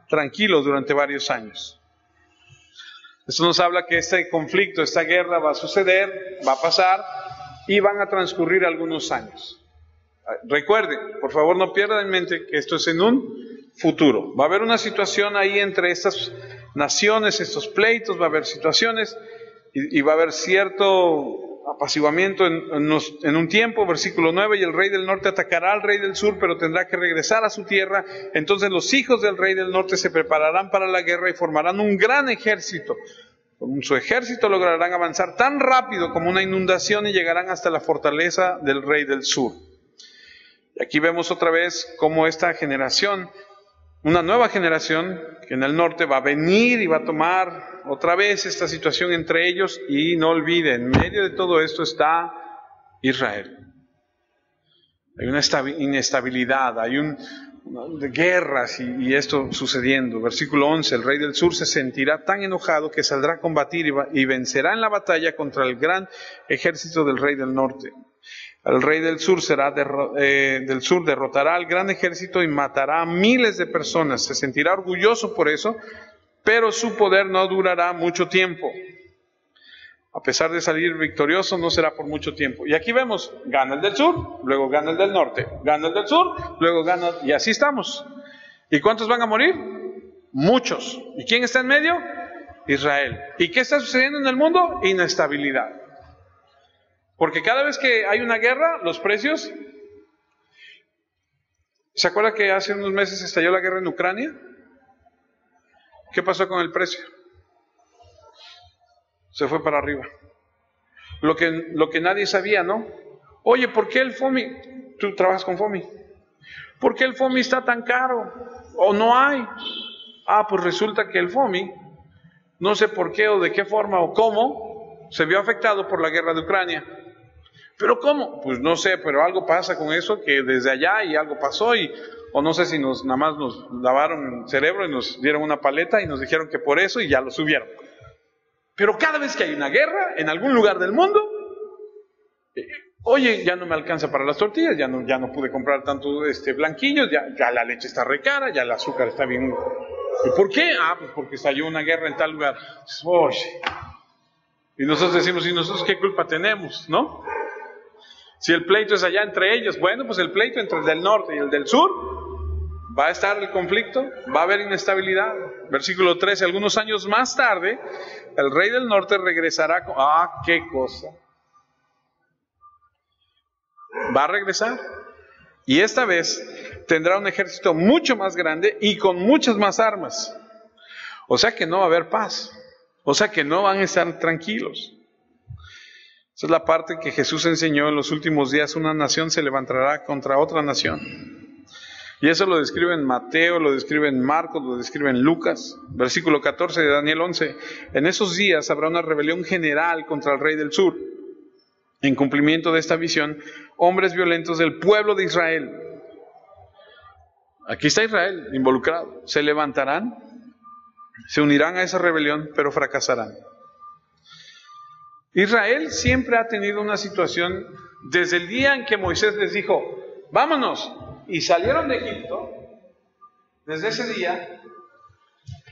tranquilos durante varios años. Esto nos habla que este conflicto, esta guerra va a suceder, va a pasar y van a transcurrir algunos años. Recuerden, por favor no pierdan en mente que esto es en un futuro. Va a haber una situación ahí entre estas naciones, estos pleitos, va a haber situaciones y va a haber cierto apaciguamiento en un tiempo. Versículo 9, y el rey del norte atacará al rey del sur, pero tendrá que regresar a su tierra. Entonces los hijos del rey del norte se prepararán para la guerra y formarán un gran ejército. Con su ejército lograrán avanzar tan rápido como una inundación y llegarán hasta la fortaleza del rey del sur. Y aquí vemos otra vez cómo esta generación, una nueva generación que en el norte va a venir y va a tomar otra vez esta situación entre ellos. Y no olviden, en medio de todo esto está Israel. Hay una inestabilidad, hay guerras y esto sucediendo. Versículo 11, el rey del sur se sentirá tan enojado que saldrá a combatir y vencerá en la batalla contra el gran ejército del rey del norte. El rey del sur derrotará al gran ejército y matará a miles de personas. Se sentirá orgulloso por eso, pero su poder no durará mucho tiempo. A pesar de salir victorioso, no será por mucho tiempo. Y aquí vemos, gana el del sur, luego gana el del norte, gana el del sur, luego gana, y así estamos. ¿Y cuántos van a morir? Muchos. ¿Y quién está en medio? Israel. ¿Y qué está sucediendo en el mundo? Inestabilidad. Porque cada vez que hay una guerra, los precios... ¿Se acuerda que hace unos meses estalló la guerra en Ucrania? ¿Qué pasó con el precio? Se fue para arriba. Lo que nadie sabía, ¿no? Oye, ¿por qué el FOMI? Tú trabajas con FOMI. ¿Por qué el FOMI está tan caro? ¿O no hay? Pues resulta que el FOMI, no sé por qué o de qué forma o cómo, se vio afectado por la guerra de Ucrania. ¿Pero cómo? Pues no sé, pero algo pasa con eso, que desde allá y algo pasó o no sé si nada más nos lavaron el cerebro y nos dieron una paleta y nos dijeron que por eso y ya lo subieron. Pero cada vez que hay una guerra en algún lugar del mundo, oye, ya no me alcanza para las tortillas, ya no pude comprar tanto blanquillos, ya la leche está re cara, ya el azúcar está bien. ¿Y por qué? Pues porque estalló una guerra en tal lugar. Oye. Y nosotros decimos, ¿y nosotros qué culpa tenemos? ¿No? Si el pleito es allá entre ellos, bueno, pues el pleito entre el del norte y el del sur, va a estar el conflicto, va a haber inestabilidad. Versículo 13, algunos años más tarde, el rey del norte regresará con... ¡qué cosa! Va a regresar. Y esta vez tendrá un ejército mucho más grande y con muchas más armas. O sea que no va a haber paz. O sea que no van a estar tranquilos. Esa es la parte que Jesús enseñó: en los últimos días una nación se levantará contra otra nación. Y eso lo describe en Mateo, lo describe en Marcos, lo describe en Lucas. Versículo 14 de Daniel 11. En esos días habrá una rebelión general contra el rey del sur. En cumplimiento de esta visión, hombres violentos del pueblo de Israel. Aquí está Israel involucrado. Se levantarán, se unirán a esa rebelión, pero fracasarán. Israel siempre ha tenido una situación, desde el día en que Moisés les dijo, vámonos, y salieron de Egipto, desde ese día,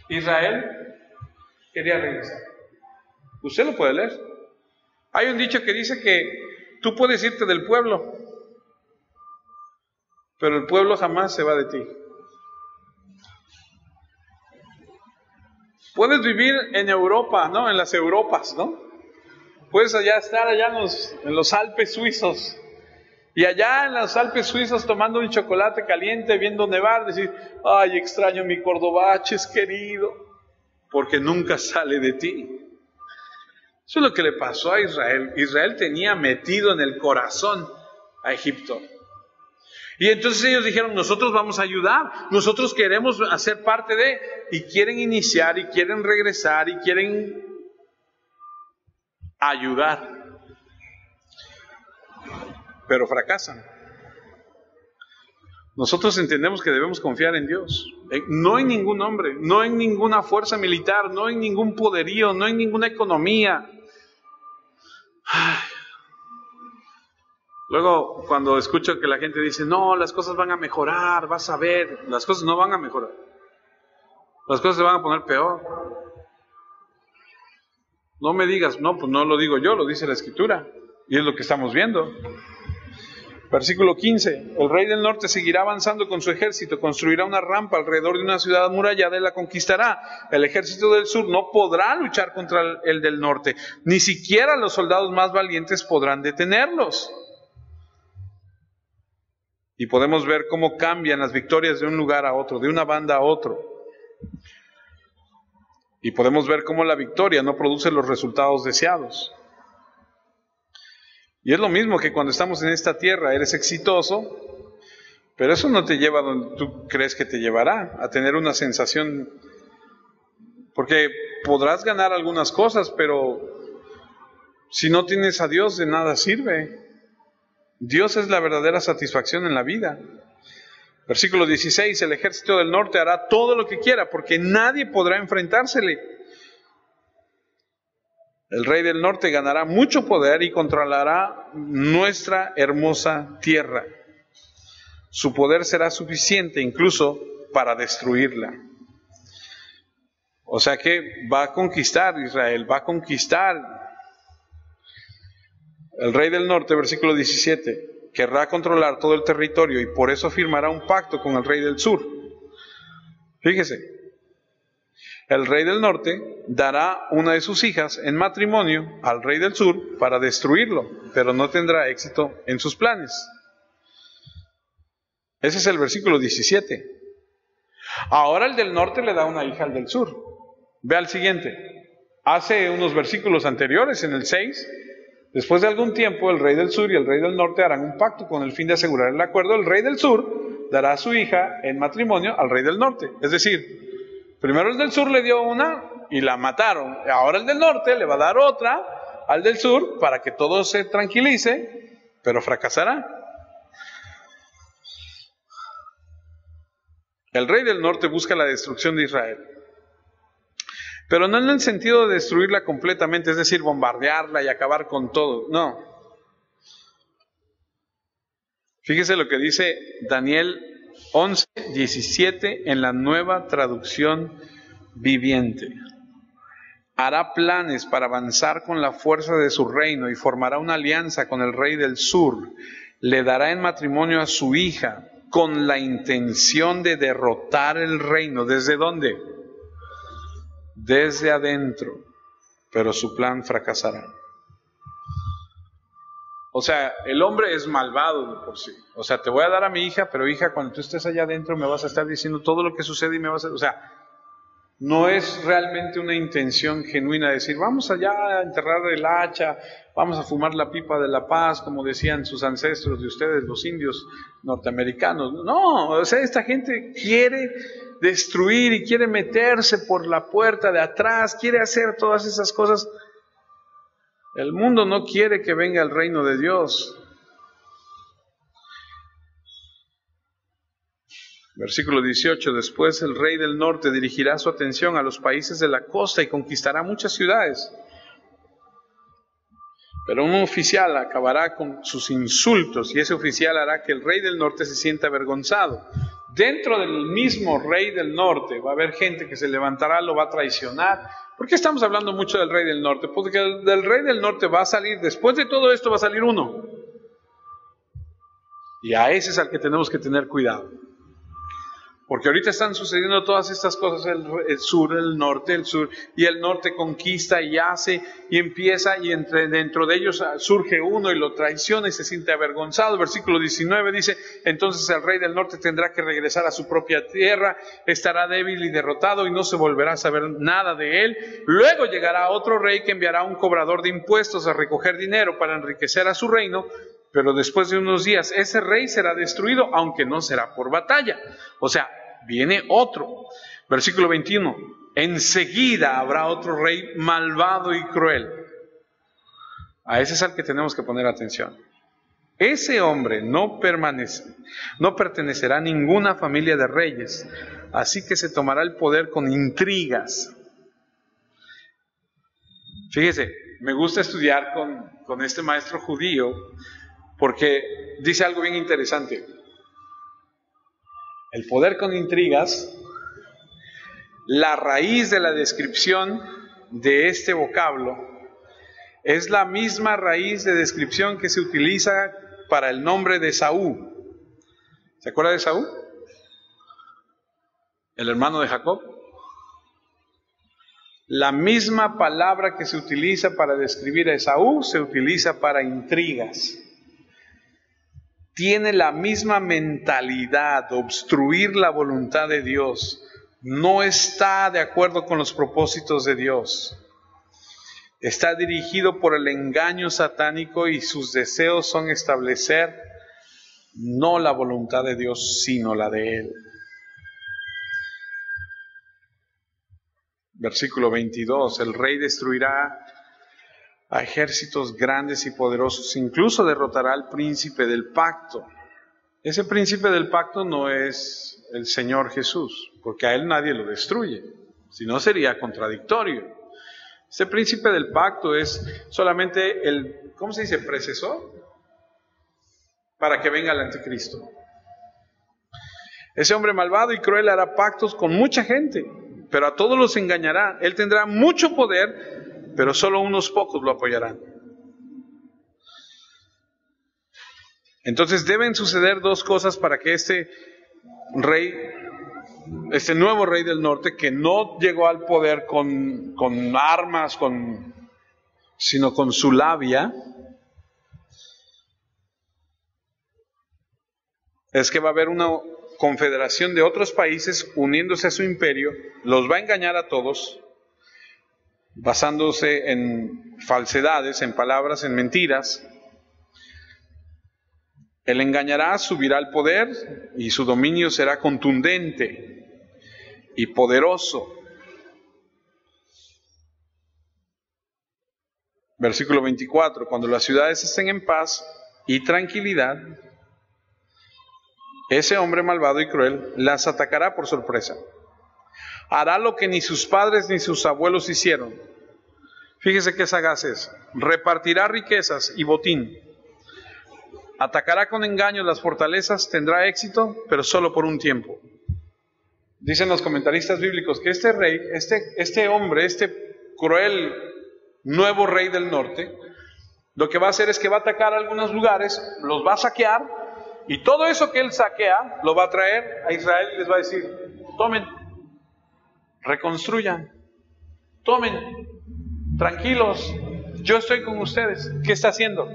Israel quería regresar. Usted lo puede leer. Hay un dicho que dice que tú puedes irte del pueblo, pero el pueblo jamás se va de ti. Puedes vivir en Europa, ¿no? En las Europas, ¿no? Puedes estar allá en los Alpes suizos. Y allá en los Alpes suizos tomando un chocolate caliente, viendo nevar, decir, ay, extraño mi Cordobaches querido, porque nunca sale de ti. Eso es lo que le pasó a Israel. Israel tenía metido en el corazón a Egipto. Y entonces ellos dijeron, nosotros vamos a ayudar, nosotros queremos hacer parte de, y quieren iniciar, y quieren regresar, y quieren ayudar. Pero fracasan. Nosotros entendemos que debemos confiar en Dios, no en ningún hombre, no en ninguna fuerza militar, no en ningún poderío, no en ninguna economía. Luego, cuando escucho que la gente dice, no, las cosas van a mejorar, vas a ver, las cosas no van a mejorar. Las cosas se van a poner peor. No me digas, no, pues no lo digo yo, lo dice la Escritura, y es lo que estamos viendo. Versículo 15, el rey del norte seguirá avanzando con su ejército, construirá una rampa alrededor de una ciudad amurallada y la conquistará. El ejército del sur no podrá luchar contra el del norte, ni siquiera los soldados más valientes podrán detenerlos. Y podemos ver cómo cambian las victorias de un lugar a otro, de una banda a otro. Y podemos ver cómo la victoria no produce los resultados deseados. Y es lo mismo que cuando estamos en esta tierra, eres exitoso, pero eso no te lleva a donde tú crees que te llevará, a tener una sensación, porque podrás ganar algunas cosas, pero si no tienes a Dios, de nada sirve. Dios es la verdadera satisfacción en la vida. Versículo 16, el ejército del norte hará todo lo que quiera, porque nadie podrá enfrentársele. El rey del norte ganará mucho poder y controlará nuestra hermosa tierra. Su poder será suficiente incluso para destruirla. O sea que va a conquistar Israel, va a conquistar. El rey del norte, versículo 17, querrá controlar todo el territorio y por eso firmará un pacto con el rey del sur. Fíjese. El rey del norte dará una de sus hijas en matrimonio al rey del sur para destruirlo, pero no tendrá éxito en sus planes. Ese es el versículo 17. Ahora el del norte le da una hija al del sur. Ve al siguiente. Hace unos versículos anteriores, en el 6, después de algún tiempo, el rey del sur y el rey del norte harán un pacto con el fin de asegurar el acuerdo. El rey del sur dará a su hija en matrimonio al rey del norte. Es decir, primero el del sur le dio una y la mataron. Ahora el del norte le va a dar otra al del sur para que todo se tranquilice, pero fracasará. El rey del norte busca la destrucción de Israel, pero no en el sentido de destruirla completamente, es decir, bombardearla y acabar con todo. No. Fíjese lo que dice Daniel 11:17 en la Nueva Traducción Viviente. Hará planes para avanzar con la fuerza de su reino y formará una alianza con el rey del sur. Le dará en matrimonio a su hija con la intención de derrotar el reino. ¿Desde dónde? Desde adentro. Pero su plan fracasará. O sea, el hombre es malvado de por sí. O sea, te voy a dar a mi hija, pero hija, cuando tú estés allá adentro me vas a estar diciendo todo lo que sucede y me vas a... O sea, No es realmente una intención genuina de decir, vamos allá a enterrar el hacha, vamos a fumar la pipa de la paz, como decían sus ancestros de ustedes, los indios norteamericanos. No, o sea, esta gente quiere destruir y quiere meterse por la puerta de atrás, quiere hacer todas esas cosas. El mundo no quiere que venga el reino de Dios. Versículo 18, después el rey del norte dirigirá su atención a los países de la costa y conquistará muchas ciudades. Pero un oficial acabará con sus insultos y ese oficial hará que el rey del norte se sienta avergonzado. Dentro del mismo rey del norte va a haber gente que se levantará, lo va a traicionar. ¿Por qué estamos hablando mucho del rey del norte? Porque del rey del norte va a salir, después de todo esto va a salir uno. Y a ese es al que tenemos que tener cuidado. Porque ahorita están sucediendo todas estas cosas, el sur, el norte, y el norte conquista y hace y empieza, y dentro de ellos surge uno y lo traiciona y se siente avergonzado. Versículo 19 dice, entonces el rey del norte tendrá que regresar a su propia tierra, estará débil y derrotado y no se volverá a saber nada de él. Luego llegará otro rey que enviará a un cobrador de impuestos a recoger dinero para enriquecer a su reino. Pero después de unos días ese rey será destruido, aunque no será por batalla. O sea, viene otro. Versículo 21. Enseguida habrá otro rey malvado y cruel. A ese es al que tenemos que poner atención. Ese hombre no pertenecerá a ninguna familia de reyes, así que se tomará el poder con intrigas. Fíjese, me gusta estudiar con este maestro judío, porque dice algo bien interesante. El poder con intrigas, la raíz de la descripción de este vocablo, es la misma raíz de descripción que se utiliza para el nombre de Esaú. ¿Se acuerda de Esaú? El hermano de Jacob. La misma palabra que se utiliza para describir a Esaú se utiliza para intrigas. Tiene la misma mentalidad, obstruir la voluntad de Dios. No está de acuerdo con los propósitos de Dios. Está dirigido por el engaño satánico y sus deseos son establecer no la voluntad de Dios, sino la de Él. Versículo 22, el rey destruirá a ejércitos grandes y poderosos, incluso derrotará al príncipe del pacto. Ese príncipe del pacto no es el Señor Jesús, porque a Él nadie lo destruye, si no sería contradictorio. Ese príncipe del pacto es solamente el, ¿cómo se dice?, precesor, para que venga el anticristo. Ese hombre malvado y cruel hará pactos con mucha gente, pero a todos los engañará. Él tendrá mucho poder, pero solo unos pocos lo apoyarán. Entonces deben suceder dos cosas para que este nuevo rey del norte, que no llegó al poder con armas, sino con su labia, es que va a haber una confederación de otros países uniéndose a su imperio, los va a engañar a todos, basándose en falsedades, en palabras, en mentiras. Él engañará, subirá al poder y su dominio será contundente y poderoso. Versículo 24, cuando las ciudades estén en paz y tranquilidad, ese hombre malvado y cruel las atacará por sorpresa. Hará lo que ni sus padres ni sus abuelos hicieron. Fíjese qué sagaz es. Repartirá riquezas y botín. Atacará con engaño las fortalezas, tendrá éxito, pero solo por un tiempo. Dicen los comentaristas bíblicos que este rey, este hombre, este cruel nuevo rey del norte, lo que va a hacer es que va a atacar algunos lugares, los va a saquear, y todo eso que él saquea lo va a traer a Israel y les va a decir, tomen, reconstruyan, tomen, tranquilos, yo estoy con ustedes. ¿Qué está haciendo?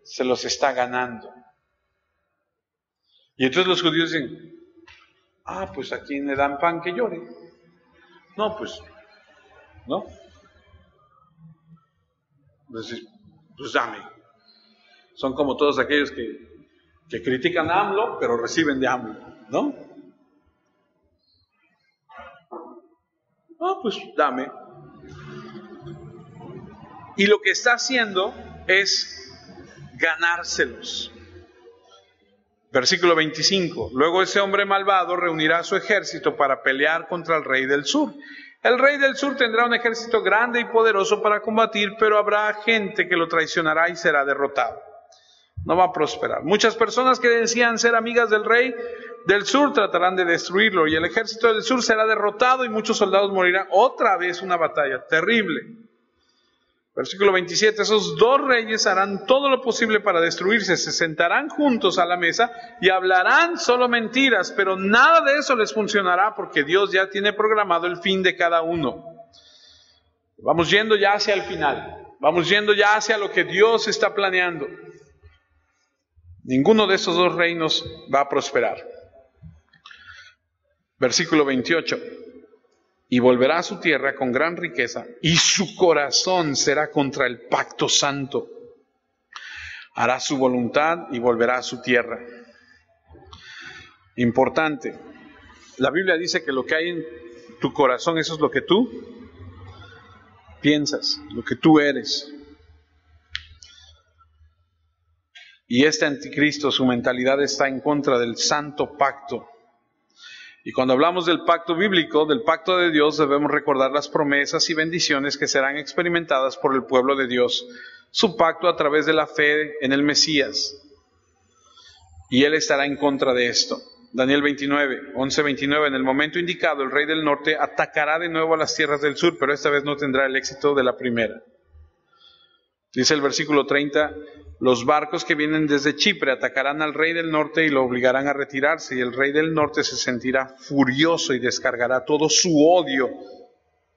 Se los está ganando. Y entonces los judíos dicen, pues a quien le dan pan que llore. No, pues, ¿no? Entonces, pues dame. Son como todos aquellos que critican a AMLO, pero reciben de AMLO, ¿no? No, pues dame. Y lo que está haciendo es ganárselos. Versículo 25. Luego ese hombre malvado reunirá a su ejército para pelear contra el rey del sur. El rey del sur tendrá un ejército grande y poderoso para combatir, pero habrá gente que lo traicionará y será derrotado. No va a prosperar. Muchas personas que decían ser amigas del rey del sur tratarán de destruirlo, y el ejército del sur será derrotado y muchos soldados morirán. Otra vez una batalla terrible. Versículo 27, esos dos reyes harán todo lo posible para destruirse, se sentarán juntos a la mesa y hablarán solo mentiras, pero nada de eso les funcionará porque Dios ya tiene programado el fin de cada uno. Vamos yendo ya hacia el final, vamos yendo ya hacia lo que Dios está planeando. Ninguno de esos dos reinos va a prosperar. Versículo 28. Y volverá a su tierra con gran riqueza, y su corazón será contra el pacto santo. Hará su voluntad y volverá a su tierra. Importante. La Biblia dice que lo que hay en tu corazón, eso es lo que tú piensas, lo que tú eres. Y este anticristo, su mentalidad está en contra del santo pacto. Y cuando hablamos del pacto bíblico, del pacto de Dios, debemos recordar las promesas y bendiciones que serán experimentadas por el pueblo de Dios. Su pacto a través de la fe en el Mesías. Y Él estará en contra de esto. Daniel 29, 11-29, en el momento indicado, el rey del norte atacará de nuevo a las tierras del sur, pero esta vez no tendrá el éxito de la primera. Dice el versículo 30, los barcos que vienen desde Chipre atacarán al rey del norte y lo obligarán a retirarse, y el rey del norte se sentirá furioso y descargará todo su odio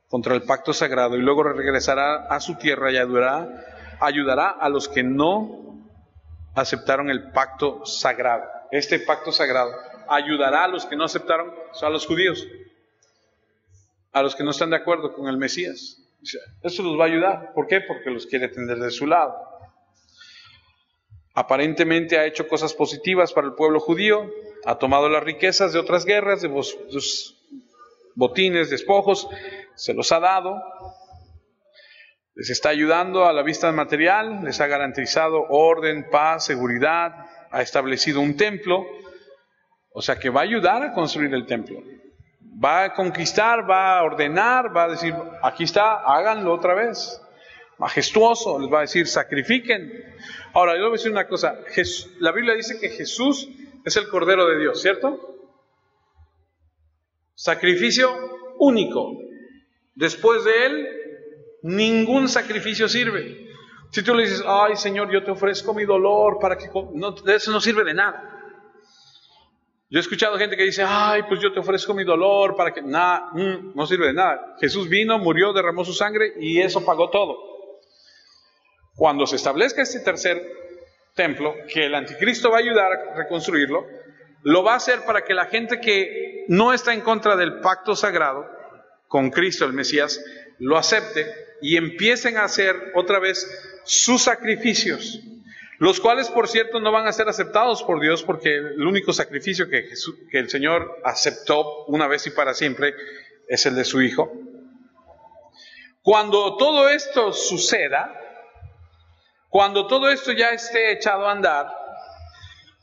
contra el pacto sagrado, y luego regresará a su tierra y ayudará a los que no aceptaron el pacto sagrado. Este pacto sagrado ayudará a los que no aceptaron, o sea, a los judíos, a los que no están de acuerdo con el Mesías. Eso los va a ayudar. ¿Por qué? Porque los quiere tener de su lado. Aparentemente ha hecho cosas positivas para el pueblo judío, ha tomado las riquezas de otras guerras, de sus botines, despojos, se los ha dado, les está ayudando a la vista material, les ha garantizado orden, paz, seguridad, ha establecido un templo, o sea que va a ayudar a construir el templo. Va a conquistar, va a ordenar, va a decir, aquí está, háganlo otra vez. Majestuoso, les va a decir, sacrifiquen. Ahora, yo les voy a decir una cosa, la Biblia dice que Jesús es el Cordero de Dios, ¿cierto? Sacrificio único. Después de Él, ningún sacrificio sirve. Si tú le dices, ay Señor, yo te ofrezco mi dolor para que... No, eso no sirve de nada. Yo he escuchado gente que dice, ay, pues yo te ofrezco mi dolor para que... Nada, no sirve de nada. Jesús vino, murió, derramó su sangre y eso pagó todo. Cuando se establezca este tercer templo, que el anticristo va a ayudar a reconstruirlo, lo va a hacer para que la gente que no está en contra del pacto sagrado con Cristo, el Mesías, lo acepte y empiecen a hacer otra vez sus sacrificios. Los cuales, por cierto, no van a ser aceptados por Dios, porque el único sacrificio que el Señor aceptó una vez y para siempre es el de su Hijo. Cuando todo esto suceda, cuando todo esto ya esté echado a andar,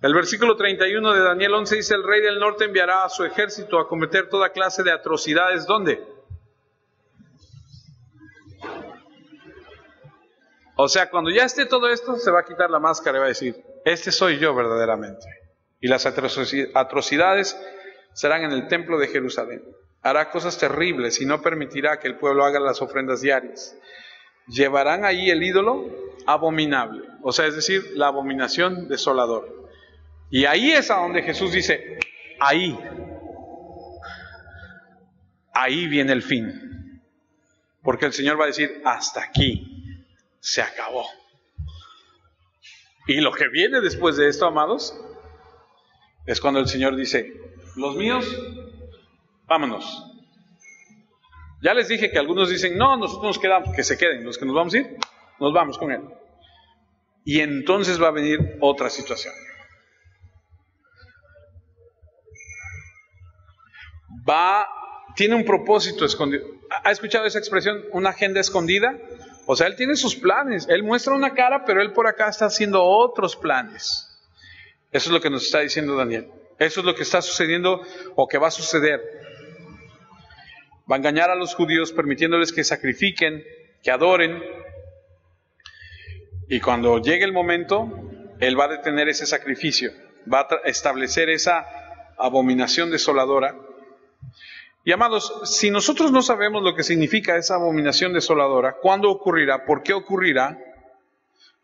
el versículo 31 de Daniel 11 dice, el rey del norte enviará a su ejército a cometer toda clase de atrocidades. ¿Dónde? O sea, cuando ya esté todo esto, se va a quitar la máscara y va a decir, este soy yo verdaderamente. Y las atrocidades serán en el templo de Jerusalén. Hará cosas terribles y no permitirá que el pueblo haga las ofrendas diarias. Llevarán ahí el ídolo abominable, o sea, es decir, la abominación desoladora. Y ahí es a donde Jesús dice, ahí viene el fin. Porque el Señor va a decir, hasta aquí. Se acabó. Y lo que viene después de esto, amados, es cuando el Señor dice, los míos, vámonos. Ya les dije que algunos dicen, no, nosotros nos quedamos, que se queden, los que nos vamos a ir, nos vamos con Él. Y entonces va a venir otra situación. Tiene un propósito escondido. ¿Ha escuchado esa expresión? Una agenda escondida. O sea, Él tiene sus planes. Él muestra una cara, pero Él por acá está haciendo otros planes. Eso es lo que nos está diciendo Daniel. Eso es lo que está sucediendo o que va a suceder. Va a engañar a los judíos permitiéndoles que sacrifiquen, que adoren. Y cuando llegue el momento, Él va a detener ese sacrificio. Va a establecer esa abominación desoladora. Y amados, si nosotros no sabemos lo que significa esa abominación desoladora, ¿cuándo ocurrirá? ¿Por qué ocurrirá?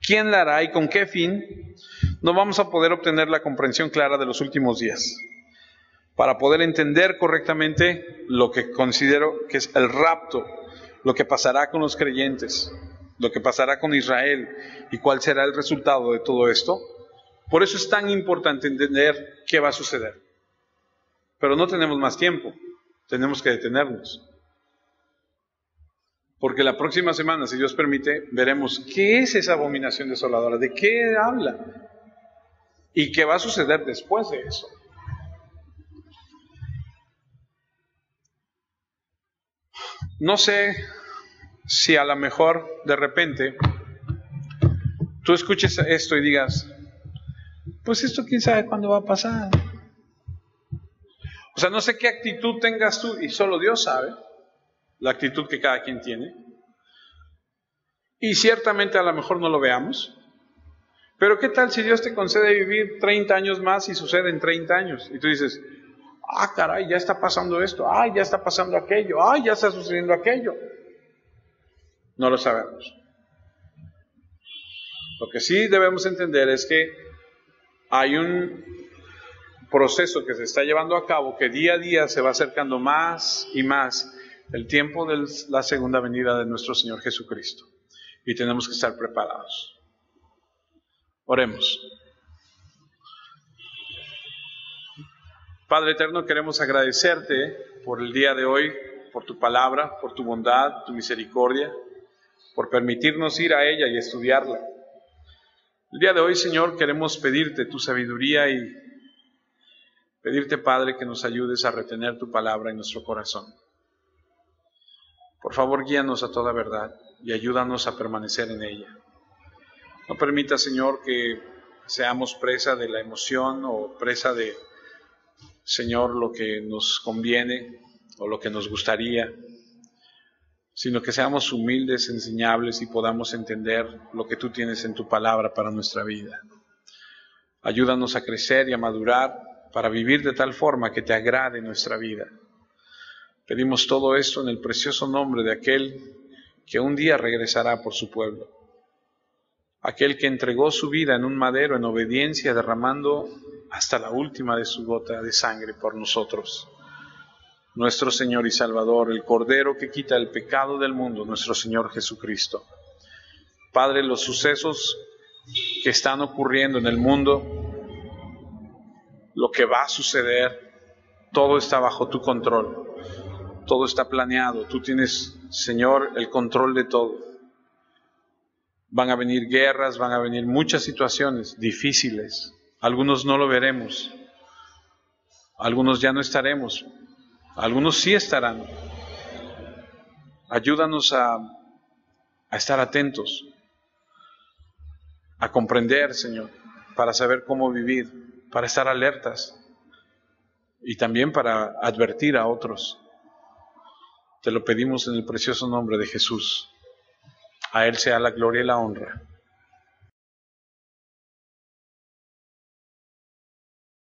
¿Quién la hará y con qué fin? No vamos a poder obtener la comprensión clara de los últimos días. Para poder entender correctamente lo que considero que es el rapto, lo que pasará con los creyentes, lo que pasará con Israel y cuál será el resultado de todo esto. Por eso es tan importante entender qué va a suceder. Pero no tenemos más tiempo. Tenemos que detenernos. Porque la próxima semana, si Dios permite, veremos qué es esa abominación desoladora, de qué habla y qué va a suceder después de eso. No sé si a lo mejor de repente tú escuches esto y digas, pues esto quién sabe cuándo va a pasar. O sea, no sé qué actitud tengas tú y solo Dios sabe la actitud que cada quien tiene. Y ciertamente a lo mejor no lo veamos. Pero ¿qué tal si Dios te concede vivir 30 años más y sucede en 30 años? Y tú dices, ah, caray, ya está pasando esto, ah, ya está pasando aquello, ah, ya está sucediendo aquello. No lo sabemos. Lo que sí debemos entender es que hay un proceso que se está llevando a cabo, que día a día se va acercando más y más el tiempo de la segunda venida de nuestro Señor Jesucristo. Y tenemos que estar preparados. Oremos. Padre eterno, queremos agradecerte por el día de hoy, por tu palabra, por tu bondad, tu misericordia, por permitirnos ir a ella y estudiarla. El día de hoy, Señor, queremos pedirte tu sabiduría y pedirte, Padre, que nos ayudes a retener tu palabra en nuestro corazón. Por favor, guíanos a toda verdad y ayúdanos a permanecer en ella. No permita, Señor, que seamos presa de la emoción o presa de, Señor, lo que nos conviene o lo que nos gustaría, sino que seamos humildes, enseñables y podamos entender lo que tú tienes en tu palabra para nuestra vida. Ayúdanos a crecer y a madurar para vivir de tal forma que te agrade nuestra vida. Pedimos todo esto en el precioso nombre de aquel que un día regresará por su pueblo. Aquel que entregó su vida en un madero en obediencia, derramando hasta la última de su gota de sangre por nosotros. Nuestro Señor y Salvador, el Cordero que quita el pecado del mundo, nuestro Señor Jesucristo. Padre, los sucesos que están ocurriendo en el mundo, lo que va a suceder, todo está bajo tu control, todo está planeado, tú tienes, Señor, el control de todo. Van a venir guerras, van a venir muchas situaciones difíciles, algunos no lo veremos, algunos ya no estaremos, algunos sí estarán. Ayúdanos a estar atentos, a comprender, Señor, para saber cómo vivir, para estar alertas y también para advertir a otros. Te lo pedimos en el precioso nombre de Jesús. A Él sea la gloria y la honra.